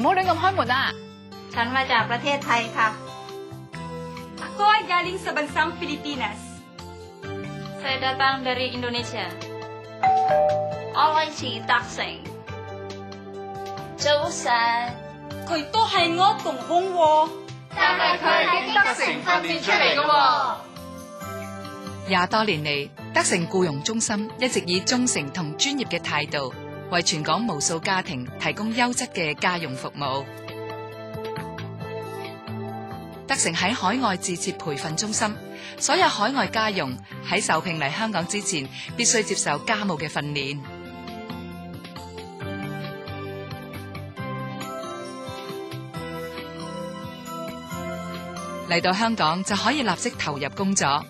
好亂咁開門啊！ฉันมาจากประเทศไทยค่ะ Ako ay galing sa bansang Pilipinas. Saya datang dari Indonesia. 我係是德成。早晨。佢都係我同鄉喎。但係佢係經德成訓練出嚟㗎喎。20多年嚟，德成僱傭中心一直以忠誠同專業嘅態度，為全港無數家庭提供優質嘅家用服務。德成喺海外自設培訓中心，所有海外家傭喺受聘嚟香港之前，必須接受家務嘅訓練。嚟到香港就可以立即投入工作。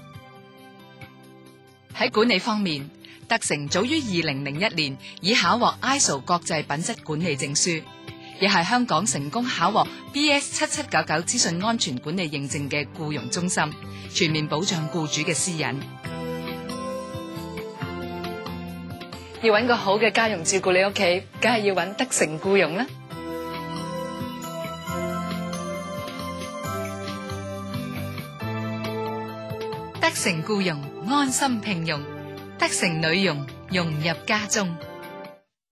喺管理方面，德成早於2001年已考獲 ISO 國際品質管理證書，亦係香港成功考獲 BS7799 資訊安全管理認證嘅僱傭中心，全面保障僱主嘅私隱。要揾個好嘅家傭照顧你屋企，梗係要揾德成僱傭啦。德成僱傭安心聘用，德成女傭融入家中。